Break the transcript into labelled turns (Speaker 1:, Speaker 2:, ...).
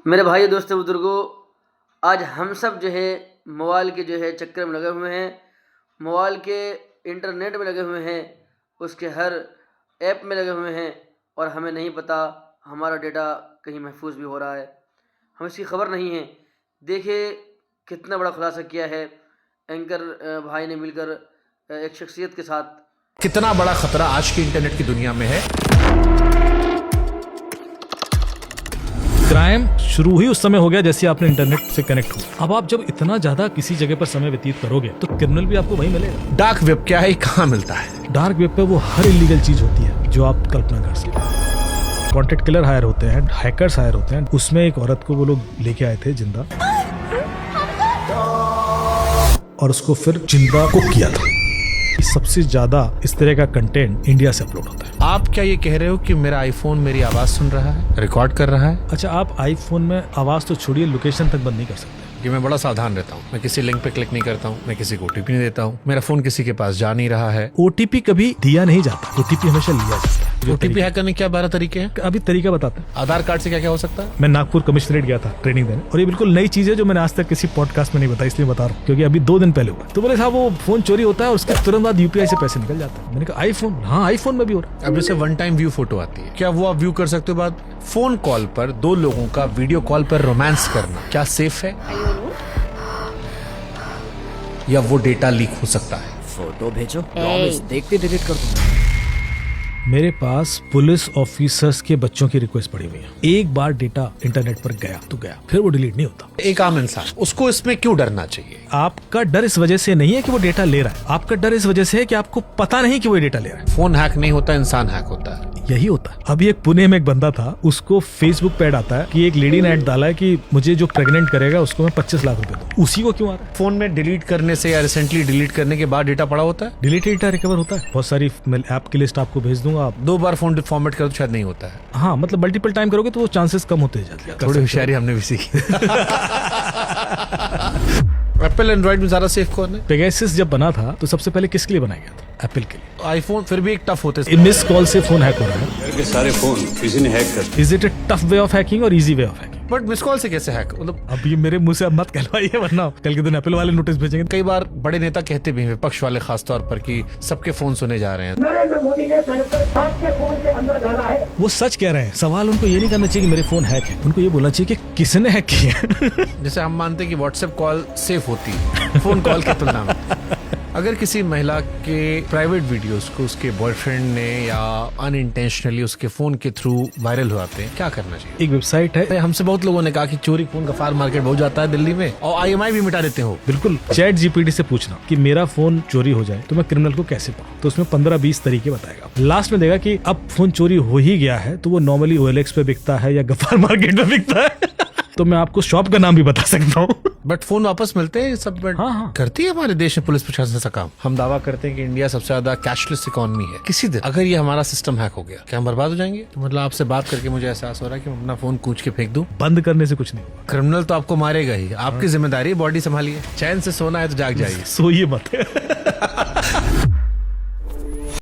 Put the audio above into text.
Speaker 1: मेरे भाई दोस्तों बुजुर्गों, आज हम सब जो है मोबाइल के जो है चक्कर में लगे हुए हैं, मोबाइल के इंटरनेट में लगे हुए हैं, उसके हर ऐप में लगे हुए हैं और हमें नहीं पता हमारा डेटा कहीं महफूज भी हो रहा है, हमें इसकी खबर नहीं है। देखिए कितना बड़ा खुलासा किया है एंकर भाई ने मिलकर एक शख्सियत के साथ।
Speaker 2: कितना बड़ा खतरा आज की इंटरनेट की दुनिया में है।
Speaker 3: क्राइम शुरू ही उस समय हो गया जैसे आपने इंटरनेट से कनेक्ट हो। अब आप जब इतना ज्यादा किसी जगह पर समय व्यतीत करोगे तो क्रिमिनल भी आपको वहीं मिलेगा।
Speaker 2: डार्क वेब क्या है, कहाँ मिलता है?
Speaker 3: डार्क वेब पे वो हर इलीगल चीज होती है जो आप कल्पना कर सकते। कॉन्टेक्ट किलर हायर होते हैं, हैकर्स हायर होते हैं। उसमें एक औरत को वो लोग लेके आए थे जिंदा और उसको फिर जिंदा कुक किया था। सबसे ज्यादा इस तरह का कंटेंट इंडिया से अपलोड होता है।
Speaker 2: आप क्या ये कह रहे हो कि मेरा आईफोन मेरी आवाज सुन रहा है, रिकॉर्ड कर रहा है?
Speaker 3: अच्छा, आप आईफोन में आवाज तो छोड़िए, लोकेशन तक बंद नहीं कर सकते।
Speaker 2: कि मैं बड़ा सावधान रहता हूँ, मैं किसी लिंक पे क्लिक नहीं करता हूँ, मैं किसी को ओटीपी नहीं देता हूँ, मेरा फोन किसी के पास जा नहीं रहा है।
Speaker 3: ओटीपी कभी दिया नहीं जाता, ओटीपी हमेशा लिया जाता है।
Speaker 2: ओटीपी हैक करने के क्या 12 तरीके हैं?
Speaker 3: अभी तरीका बताते हैं।
Speaker 2: आधार कार्ड से क्या क्या हो सकता है?
Speaker 3: मैं नागपुर कमिश्नरेट गया था ट्रेनिंग देने और ये बिल्कुल नई चीज है जो मैंने आज तक किसी पॉडकास्ट में नहीं बताया, इसलिए बता रहा हूँ क्योंकि अभी 2 दिन पहले हुआ। तो बोले साहब वो फोन चोरी होता है और उसके तुरंत बाद यूपीआई से पैसे निकल जाते हैं। मैंने कहा आईफोन? हाँ, आईफोन में भी हो रहा है।
Speaker 2: अब जैसे वन टाइम व्यू फोटो आती है, क्या वो आप व्यू कर सकते हो? बाद फोन कॉल पर 2 लोगों का वीडियो कॉल पर रोमांस करना क्या सेफ है, या वो डेटा लीक हो सकता है?
Speaker 4: फोटो भेजो, प्रॉमिस देखते डिलीट कर दूंगा।
Speaker 3: मेरे पास पुलिस ऑफिसर्स के बच्चों की रिक्वेस्ट पड़ी हुई है। एक बार डेटा इंटरनेट पर गया तो गया, फिर वो डिलीट नहीं होता।
Speaker 2: एक आम इंसान, उसको इसमें क्यों डरना चाहिए?
Speaker 3: आपका डर इस वजह से नहीं है कि वो डेटा ले रहा है, आपका डर इस वजह से है कि आपको पता नहीं कि वो डेटा ले रहा है।
Speaker 2: फोन हैक नहीं होता, इंसान हैक होता है।
Speaker 3: यही होता है। अभी एक पुणे में एक बंदा था, उसको फेसबुक पे ऐड आता है कि एक लेडी ने ऐड डाला है कि मुझे जो प्रेग्नेंट करेगा उसको मैं 25 लाख रुपए दूं। उसी को क्यों आ रहा है?
Speaker 2: फोन में डिलीट करने से या रिसेंटली डिलीट करने के बाद डेटा पड़ा होता है?
Speaker 3: डिलीटेड डेटा रिकवर होता है। बहुत सारी ऐप की लिस्ट आपको भेज दूंगा, आप
Speaker 2: 2 बार फोन फॉर्मेट करो तो शायद नहीं होता है।
Speaker 3: हाँ, मतलब मल्टीपल टाइम करोगे तो वो चांसेस कम होते जाते हैं।
Speaker 2: थोड़ी होशियारी हमने भी सीखी। एप्पल एंड्रॉइड में ज्यादा सेफ कौन है?
Speaker 3: पेगासस जब बना था तो सबसे पहले किसके लिए बनाया गया था? एप्पल के लिए।
Speaker 2: आईफोन फिर भी एक टफ होते हैं।
Speaker 3: मिस कॉल से फोन हैक हो रहा है।
Speaker 5: के सारे फोन किसी ने हैक कर।
Speaker 3: Is it a tough way of hacking और easy way of hacking?
Speaker 2: But miss call से कैसे हैक? मतलब
Speaker 3: अब ये मेरे मुंह से अब मत कहलवाइए वरना कल के दिन एप्पल वाले नोटिस भेजेंगे।
Speaker 2: कई बार बड़े नेता कहते भी हैं, विपक्ष वाले खास तौर पर, कि सबके फोन सुने जा रहे हैं।
Speaker 6: नरेंद्र मोदी ने सबके फोन के अंदर डाला है।
Speaker 3: वो सच कह रहे हैं। सवाल उनको ये नहीं करना चाहिए कि मेरे फोन हैक है, उनको ये बोलना चाहिए कि किसने हैक किया।
Speaker 2: जैसे हम मानते हैं कि व्हाट्सएप कॉल सेफ होती है फोन कॉल की तुलना में। अगर किसी महिला के प्राइवेट वीडियोस को उसके बॉयफ्रेंड ने या अनइंटेंशनली उसके फोन के थ्रू वायरल हुआते हैं, क्या करना चाहिए?
Speaker 3: एक वेबसाइट है,
Speaker 2: हमसे बहुत लोगों ने कहा कि चोरी फोन का फार मार्केट बहुत जाता है दिल्ली में और IMI भी मिटा देते हो।
Speaker 3: बिल्कुल। चैट जीपीटी से पूछना कि मेरा फोन चोरी हो जाए तो मैं क्रिमिनल को कैसे पाऊं, तो उसमें 15-20 तरीके बताएगा। लास्ट में देगा कि अब फोन चोरी हो ही गया है तो वो नॉर्मली OLX पे बिकता है या गफ्फार मार्केट में बिकता है। तो मैं आपको शॉप का नाम भी बता सकता हूँ।
Speaker 2: बट फोन वापस मिलते हैं सब?
Speaker 3: हाँ।
Speaker 2: करती है हमारे देश में पुलिस प्रशासन ऐसा काम? हम दावा करते हैं कि इंडिया सबसे ज्यादा कैशलेस इकोनॉमी है। किसी दिन अगर ये हमारा सिस्टम हैक हो गया, क्या हम बर्बाद हो जाएंगे? तो मतलब आपसे बात करके मुझे एहसास हो रहा है कि मैं अपना फोन कूच के फेंक दूं।
Speaker 3: बंद करने से कुछ नहीं होगा।
Speaker 2: क्रिमिनल तो आपको मारेगा ही, आपकी जिम्मेदारी है बॉडी संभालिए। चैन से सोना है तो जाग जाइए।
Speaker 3: सोइए मत।